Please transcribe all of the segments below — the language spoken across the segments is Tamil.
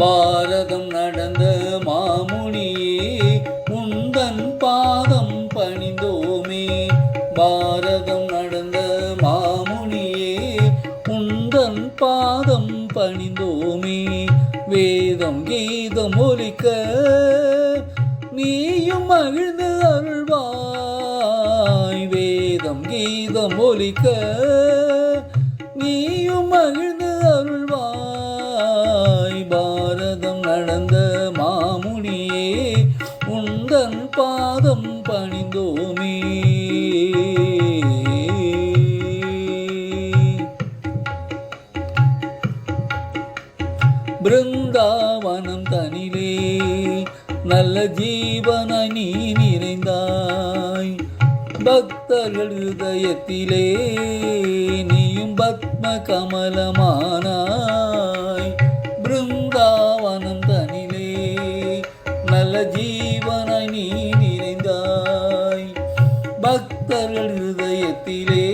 பாரதம் நடந்த மாமுனியே உந்தன் பாதம் பணிந்தோமே. பாரதம் நடந்த மாமுனியே உந்தன் பாதம் பணிந்தோமே. வேதம் கீதம் ஒலிக்க நீயும் மகிழ்ந்து அருள்வாய். வேதம் கீதம் ஒலிக்க நீயும் மகிழ்ந்து அருள்வாய். பாரதம் நடந்த மாமுனியே உந்தன் பாதம் பணிந்தோமே. பிருந்தாவனம் தனிலே நல்ல ஜீவனாய் நீ நிறைந்தாய். பக்தர்கள் ஹிருதயத்திலே நீயும் பத்ம கமலமானாய். பிருந்தாவனம் தனிலே நல்ல ஜீவனாய் நீ நிறைந்தாய். பக்தர்கள் ஹிருதயத்திலே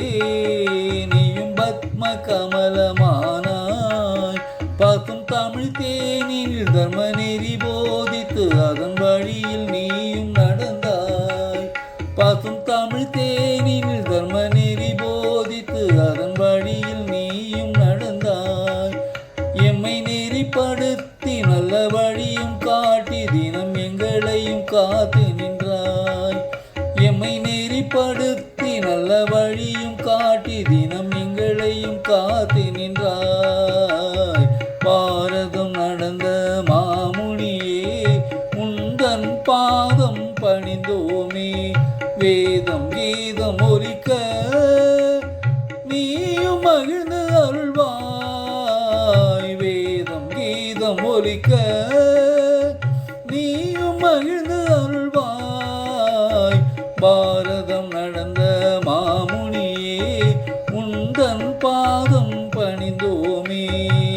நீயும் பத்ம கமலமானாய். பாசும் தமிழ் தேனில் தர்ம நெறி போதித்து அதன் வழியில் நீயும் நடந்தாய். பாசும் தமிழ் தேனில் தர்ம நெறி போதித்து அதன் வழியில் நீயும் நடந்தாய். எம்மை நெறிப்படுத்தி நல்ல வழியும் காட்டி தினம் எங்களையும் காத்து நின்றாய். எம்மை நெறிப்படுத்தி நல்ல வழியும் காட்டி தினம் எங்களையும் காத்து நின்றாய். பாரதம் நடந்த மாமுனியே உந்தன் பாதம் பணிந்தோமே. வேதம் கீதம் ஒலிக்க நீயும் மகிழ்ந்து அருள்வாய். வேதம் கீதம் ஒலிக்க நீயும் மகிழ்ந்து அருள்வாய். பாரதம் நடந்த மாமுனியே உந்தன் பாதம் பணிந்தோமே.